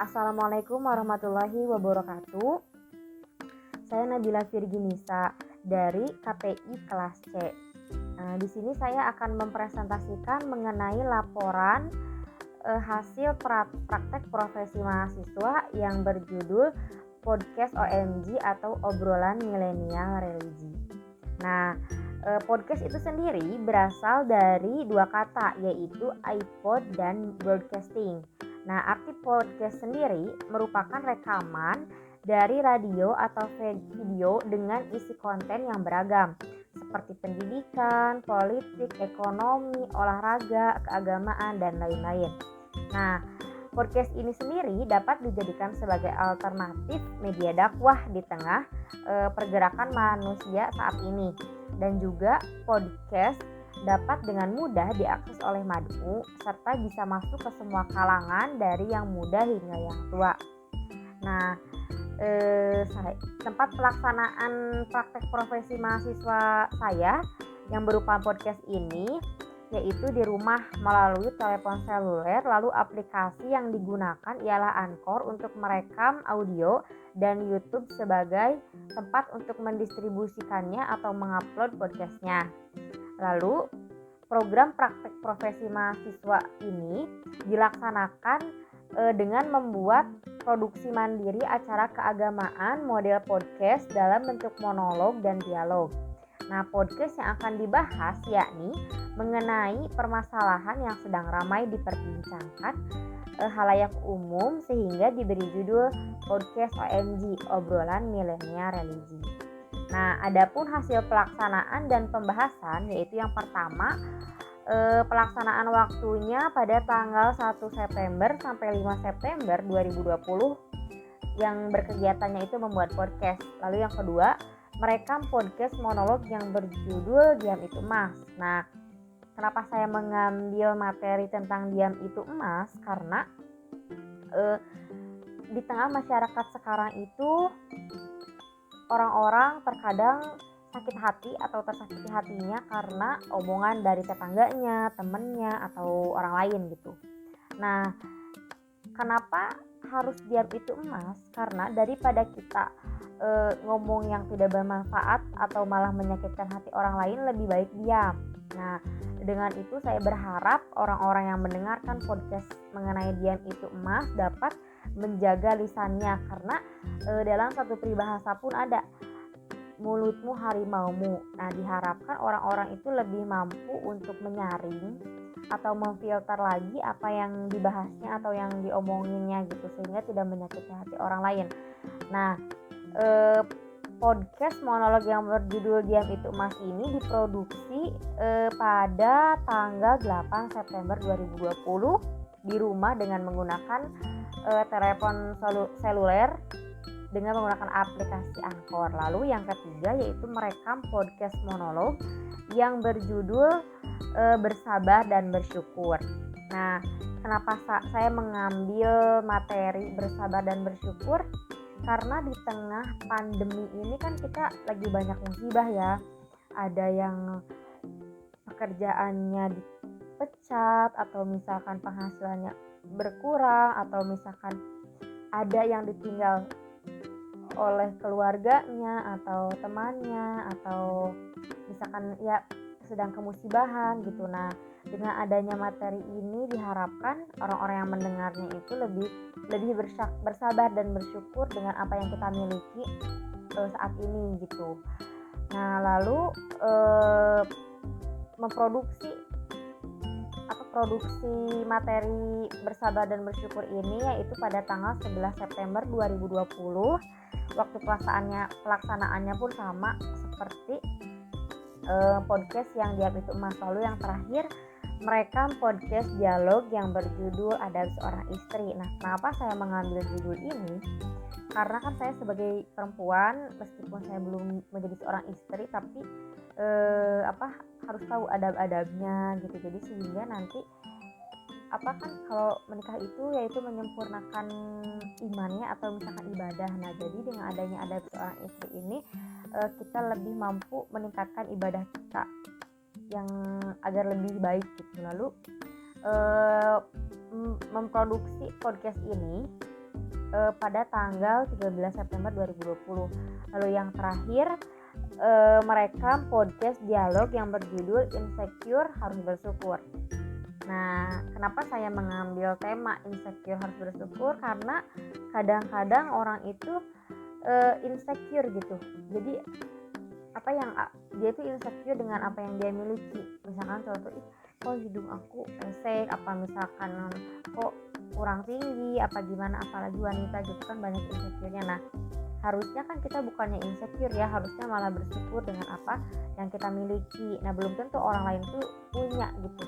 Assalamualaikum warahmatullahi wabarakatuh. Saya Nabila Virginisa dari KPI kelas C. Di sini saya akan mempresentasikan mengenai laporan hasil praktek profesi mahasiswa yang berjudul Podcast OMG atau Obrolan Milenial Religi. Nah, podcast itu sendiri berasal dari dua kata, yaitu iPod dan broadcasting. Nah, arti podcast sendiri merupakan rekaman dari radio atau video dengan isi konten yang beragam, seperti pendidikan, politik, ekonomi, olahraga, keagamaan, dan lain-lain. Nah, podcast ini sendiri dapat dijadikan sebagai alternatif media dakwah di tengah pergerakan manusia saat ini. Dan juga podcast dapat dengan mudah diakses oleh mad'u serta bisa masuk ke semua kalangan dari yang muda hingga yang tua. Nah, tempat pelaksanaan praktek profesi mahasiswa saya yang berupa podcast ini yaitu di rumah melalui telepon seluler, lalu aplikasi yang digunakan ialah Anchor untuk merekam audio dan YouTube sebagai tempat untuk mendistribusikannya atau mengupload podcastnya. Lalu program praktek profesi mahasiswa ini dilaksanakan dengan membuat produksi mandiri acara keagamaan model podcast dalam bentuk monolog dan dialog. Nah, podcast yang akan dibahas yakni mengenai permasalahan yang sedang ramai diperbincangkan halayak umum sehingga diberi judul Podcast OMG, Obrolan Milenial Religi. Nah, adapun hasil pelaksanaan dan pembahasan yaitu yang pertama, pelaksanaan waktunya pada tanggal 1 September sampai 5 September 2020 yang berkegiatannya itu membuat podcast. Lalu yang kedua, merekam podcast monolog yang berjudul Diam Itu Emas. Nah, kenapa saya mengambil materi tentang diam itu emas? Karena di tengah masyarakat sekarang itu orang-orang terkadang sakit hati atau tersakiti hatinya karena omongan dari tetangganya, temennya, atau orang lain gitu. Nah, kenapa harus diam itu emas? Karena daripada kita ngomong yang tidak bermanfaat atau malah menyakitkan hati orang lain, lebih baik diam. Nah, dengan itu saya berharap orang-orang yang mendengarkan podcast mengenai diam itu emas dapat menjaga lisannya, karena dalam satu peribahasa pun ada mulutmu harimaumu. Nah, diharapkan orang-orang itu lebih mampu untuk menyaring atau memfilter lagi apa yang dibahasnya atau yang diomonginnya gitu, sehingga tidak menyakiti hati orang lain. Nah, podcast monolog yang berjudul Diam Itu Emas ini diproduksi pada tanggal 8 September 2020 di rumah dengan menggunakan telepon seluler dengan menggunakan aplikasi Anchor. Lalu yang ketiga yaitu merekam podcast monolog yang berjudul Bersabar dan Bersyukur. Nah, kenapa saya mengambil materi bersabar dan bersyukur? Karena di tengah pandemi ini kan kita lagi banyak musibah ya. Ada yang pekerjaannya dipecat, atau misalkan penghasilannya berkurang, atau misalkan ada yang ditinggal oleh keluarganya atau temannya, atau misalkan ya sedang kemusibahan gitu. Nah, dengan adanya materi ini diharapkan orang-orang yang mendengarnya itu lebih bersabar dan bersyukur dengan apa yang kita miliki saat ini gitu. Nah, lalu produksi materi bersabar dan bersyukur ini yaitu pada tanggal 11 September 2020. Waktu pelaksanaannya pun sama seperti podcast yang Diam Itu Emas. Lalu yang terakhir, merekam podcast dialog yang berjudul Adab Seorang Istri. Nah, kenapa saya mengambil judul ini? Karena kan saya sebagai perempuan, meskipun saya belum menjadi seorang istri, tapi harus tahu adab-adabnya gitu. Jadi sehingga nanti kan kalau menikah itu yaitu menyempurnakan imannya atau misalkan ibadah. Nah, jadi dengan adanya adab seorang istri ini kita lebih mampu meningkatkan ibadah kita yang agar lebih baik gitu. Lalu memproduksi podcast ini pada tanggal 13 September 2020. Lalu yang terakhir, merekam podcast dialog yang berjudul Insecure Harus Bersyukur. Nah, kenapa saya mengambil tema insecure harus bersyukur? Karena kadang-kadang orang itu insecure gitu. Jadi dia itu insecure dengan apa yang dia miliki. Misalkan contoh, kok hidung aku pesek, apa misalkan kok kurang tinggi, apa gimana, apalagi wanita gitu kan banyak insecure-nya. Nah, harusnya kan kita bukannya insecure ya, harusnya malah bersyukur dengan apa yang kita miliki. Nah, belum tentu orang lain tuh punya gitu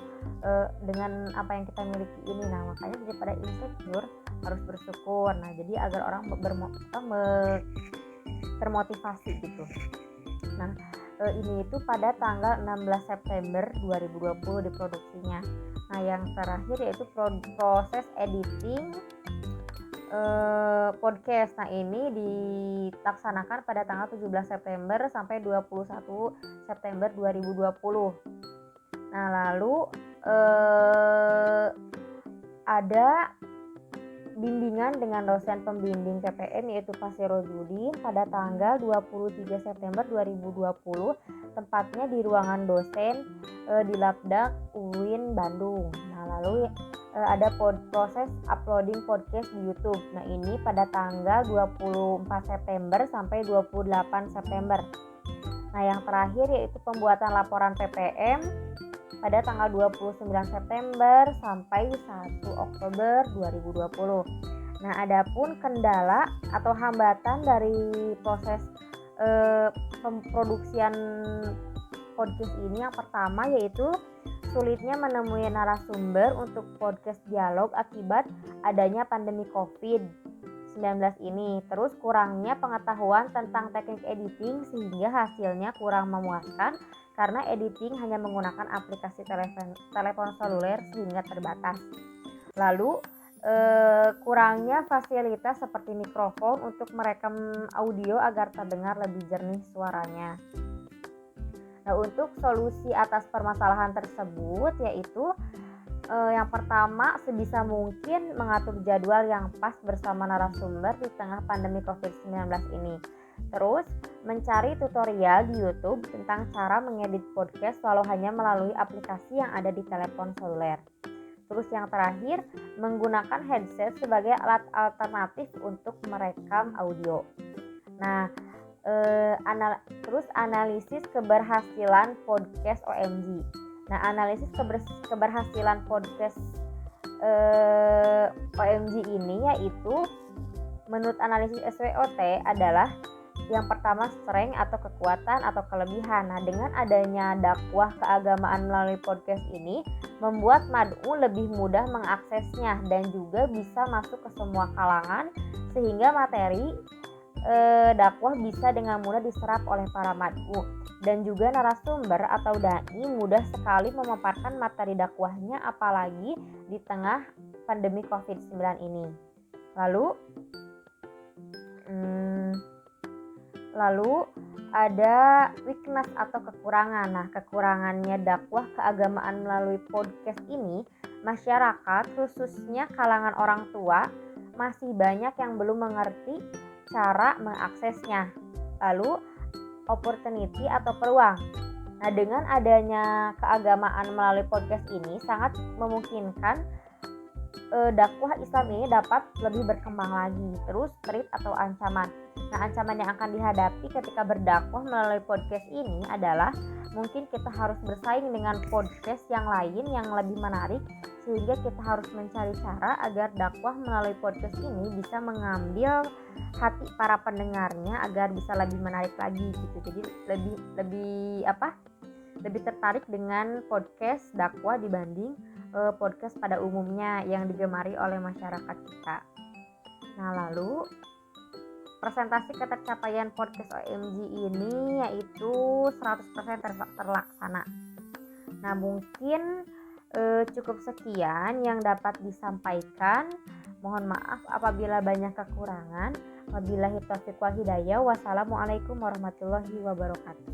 dengan apa yang kita miliki ini. Nah, makanya daripada insecure harus bersyukur. Nah, jadi agar orang termotivasi gitu. Nah, ini itu pada tanggal 16 September 2020 diproduksinya. Nah, yang terakhir yaitu proses editing podcast. Nah, ini dilaksanakan pada tanggal 17 September sampai 21 September 2020. Nah, lalu ada bimbingan dengan dosen pembimbing PPM yaitu Pak Sirojudin pada tanggal 23 September 2020, tempatnya di ruangan dosen di Labdak UIN Bandung. Nah, lalu ada proses uploading podcast di YouTube. Nah, ini pada tanggal 24 September sampai 28 September. Nah, yang terakhir yaitu pembuatan laporan PPM pada tanggal 29 September sampai 1 Oktober 2020. Nah, adapun kendala atau hambatan dari proses pemproduksian podcast ini, yang pertama yaitu sulitnya menemui narasumber untuk podcast dialog akibat adanya pandemi COVID-19 ini. Terus kurangnya pengetahuan tentang teknik editing sehingga hasilnya kurang memuaskan karena editing hanya menggunakan aplikasi telepon seluler sehingga terbatas. Lalu kurangnya fasilitas seperti mikrofon untuk merekam audio agar terdengar lebih jernih suaranya. Nah, untuk solusi atas permasalahan tersebut yaitu yang pertama, sebisa mungkin mengatur jadwal yang pas bersama narasumber di tengah pandemi COVID-19 ini. Terus, mencari tutorial di YouTube tentang cara mengedit podcast walau hanya melalui aplikasi yang ada di telepon seluler. Terus yang terakhir, menggunakan headset sebagai alat alternatif untuk merekam audio. Nah, terus analisis keberhasilan podcast OMG. Nah, analisis keberhasilan podcast OMG ini yaitu menurut analisis SWOT adalah yang pertama strength atau kekuatan atau kelebihan. Nah, dengan adanya dakwah keagamaan melalui podcast ini membuat mad'u lebih mudah mengaksesnya dan juga bisa masuk ke semua kalangan sehingga materi dakwah bisa dengan mudah diserap oleh para mad'u dan juga narasumber atau dai mudah sekali memaparkan materi dakwahnya apalagi di tengah pandemi COVID-19 ini. Lalu ada weakness atau kekurangan. Nah, kekurangannya dakwah keagamaan melalui podcast ini, masyarakat khususnya kalangan orang tua masih banyak yang belum mengerti cara mengaksesnya. Lalu opportunity atau peluang. Nah, dengan adanya keagamaan melalui podcast ini sangat memungkinkan dakwah Islam ini dapat lebih berkembang lagi. Terus threat atau ancaman. Nah, ancaman yang akan dihadapi ketika berdakwah melalui podcast ini adalah mungkin kita harus bersaing dengan podcast yang lain yang lebih menarik sehingga kita harus mencari cara agar dakwah melalui podcast ini bisa mengambil hati para pendengarnya agar bisa lebih menarik lagi gitu. Jadi lebih tertarik dengan podcast dakwah dibanding podcast pada umumnya yang digemari oleh masyarakat kita. Nah, lalu presentasi ketercapaian podcast OMG ini yaitu 100% terlaksana. Nah, mungkin cukup sekian yang dapat disampaikan. Mohon maaf apabila banyak kekurangan. Wabillahi taufiq wal hidayah. Wassalamualaikum warahmatullahi wabarakatuh.